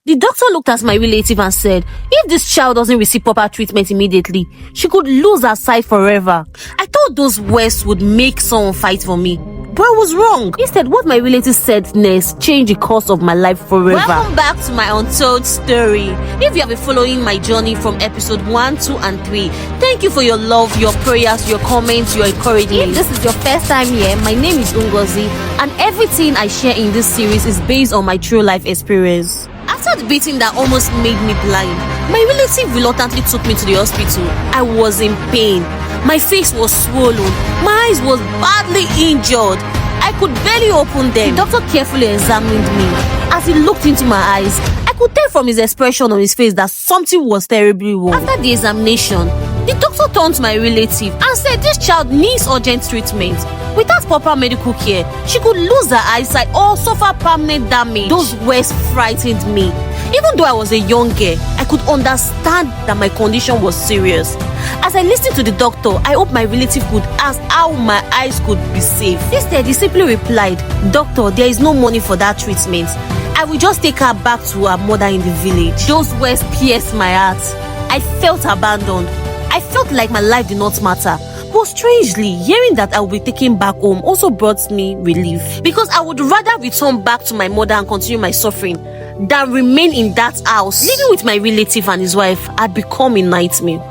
The doctor looked at my relative and said, if this child doesn't receive proper treatment immediately, she could lose her sight forever. I thought those words would make someone fight for me, but I was wrong. Instead, what my relative said next changed the course of my life forever. Welcome back to My Untold Story. If you have been following my journey from episode 1, 2, and 3, thank you for your love, your prayers, your comments, your encouragement. If this is your first time here, my name is Ngozi, and everything I share in this series is based on my true life experience. After the beating that almost made me blind, my relative reluctantly took me to the hospital. I was in pain. My face was swollen. My eyes was badly injured. I could barely open them. The doctor carefully examined me. As he looked into my eyes, I could tell from his expression on his face that something was terribly wrong. After the examination, the doctor turned to my relative and said this child needs urgent treatment. Without proper medical care, she could lose her eyesight or suffer permanent damage. Those words frightened me. Even though I was a young girl, I could understand that my condition was serious. As I listened to the doctor, I hoped my relative could ask how my eyes could be saved. Instead, he simply replied, "Doctor, there is no money for that treatment. I will just take her back to her mother in the village." Those words pierced my heart. I felt abandoned. I felt like my life did not matter. But strangely, hearing that I would be taken back home also brought me relief, because I would rather return back to my mother and continue my suffering than remain in that house. Living with my relative and his wife had become a nightmare.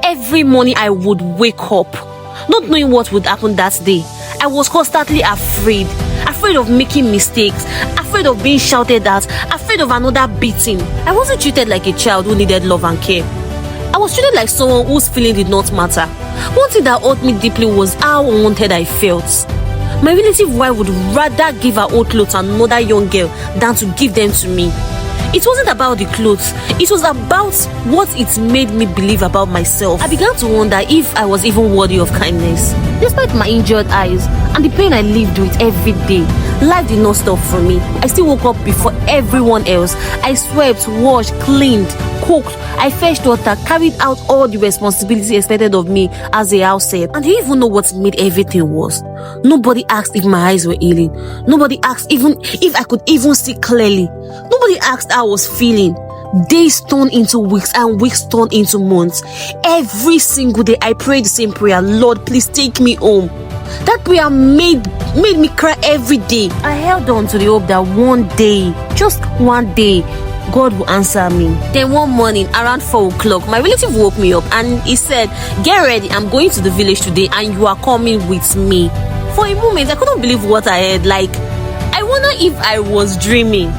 Every morning I would wake up, not knowing what would happen that day. I was constantly afraid of making mistakes, afraid of being shouted at, afraid of another beating. I wasn't treated like a child who needed love and care. I was treated like someone whose feeling did not matter. One thing that hurt me deeply was how unwanted I felt. My relative wife would rather give her old clothes to another young girl than to give them to me. It wasn't about the clothes, it was about what it made me believe about myself. I began to wonder if I was even worthy of kindness. Despite my injured eyes and the pain I lived with every day, life did not stop for me. I still woke up before everyone else. I swept, washed, cleaned, cooked, I fetched water, carried out all the responsibilities expected of me as a house help. And do you even know what made everything worse? Nobody asked if my eyes were healing. Nobody asked even if I could even see clearly. Nobody asked how I was feeling. Days turned into weeks and weeks turned into months. Every single day I prayed the same prayer: Lord, please take me home. That prayer made me cry every day. I held on to the hope that one day, just one day, God will answer me. Then one morning around 4 o'clock, my relative woke me up and he said, "Get ready, I'm going to the village today and you are coming with me." For a moment, I couldn't believe what I heard. Like, I wonder if I was dreaming.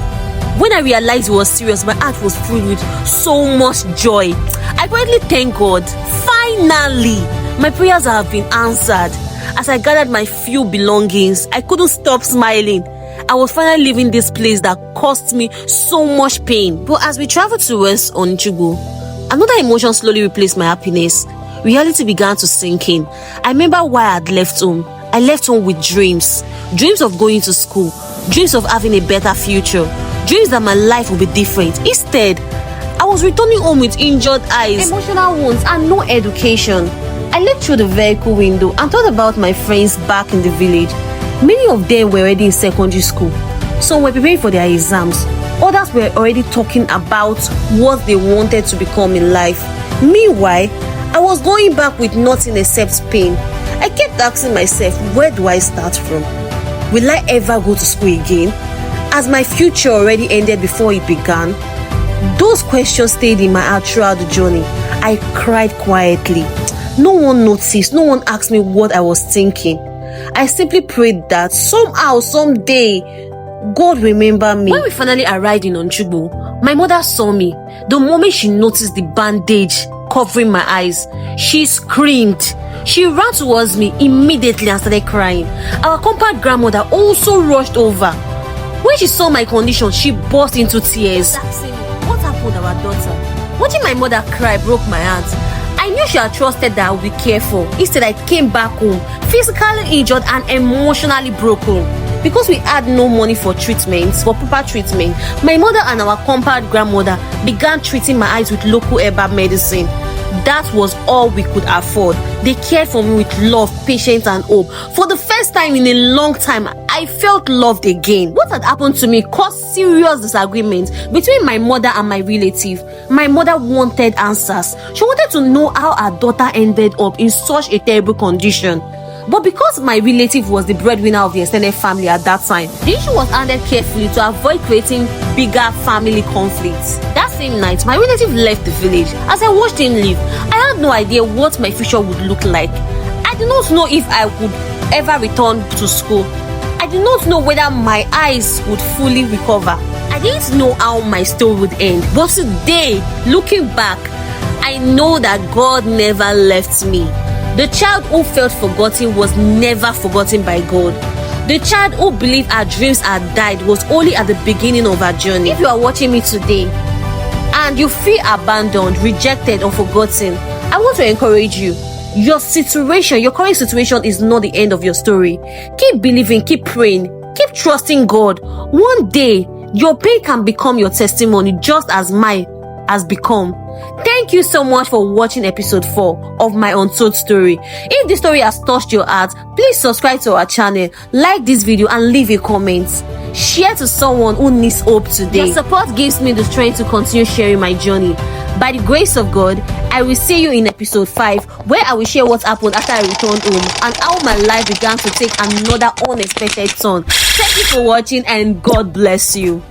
When I realized it was serious, my heart was filled with so much joy. I greatly thank God. Finally, my prayers have been answered. As I gathered my few belongings, I couldn't stop smiling. I was finally leaving this place that caused me so much pain. But as we traveled towards Onitshigo, another emotion slowly replaced my happiness. Reality began to sink in. I remember why I had left home. I left home with dreams. Dreams of going to school. Dreams of having a better future. Dreams that my life would be different. Instead, I was returning home with injured eyes, emotional wounds, and no education. I looked through the vehicle window and thought about my friends back in the village. Many of them were already in secondary school. Some were preparing for their exams. Others were already talking about what they wanted to become in life. Meanwhile, I was going back with nothing except pain. I kept asking myself, where do I start from? Will I ever go to school again? As my future already ended before it began? Those questions stayed in my heart throughout the journey. I cried quietly. No one noticed. No one asked me what I was thinking. I simply prayed that somehow, someday, God remember me. When we finally arrived in Onitshigo, my mother saw me. The moment she noticed the bandage covering my eyes, she screamed. She ran towards me immediately and started crying. Our compound grandmother also rushed over. When she saw my condition, she burst into tears. What happened to our daughter? Watching my mother cry broke my heart. I knew she had trusted that I would be careful. Instead, I came back home, physically injured and emotionally broken. Because we had no money for proper treatment, my mother and our compound grandmother began treating my eyes with local herbal medicine. That was all we could afford. They cared for me with love, patience, and hope. For the first time in a long time, I felt loved again. What had happened to me caused serious disagreements between my mother and my relative. My mother wanted answers. She wanted to know how her daughter ended up in such a terrible condition. But because my relative was the breadwinner of the extended family at that time, the issue was handled carefully to avoid creating bigger family conflicts. That same night, my relative left the village. As I watched him leave, I had no idea what my future would look like. I did not know if I would ever return to school. I did not know whether my eyes would fully recover. I didn't know how my story would end. But today, looking back, I know that God never left me. The child who felt forgotten was never forgotten by God. The child who believed her dreams had died was only at the beginning of her journey. If you are watching me today and you feel abandoned, rejected, or forgotten, I want to encourage you. Your current situation is not the end of your story. Keep believing, keep praying, keep trusting God. One day, your pain can become your testimony, just as mine has become. Thank you so much for watching episode 4 of My Untold Story. If this story has touched your heart, please subscribe to our channel, like this video, and leave a comment. Share to someone who needs hope today. Your support gives me the strength to continue sharing my journey. By the grace of God, I will see you in episode 5, where I will share what happened after I returned home and how my life began to take another unexpected turn. Thank you for watching, and God bless you.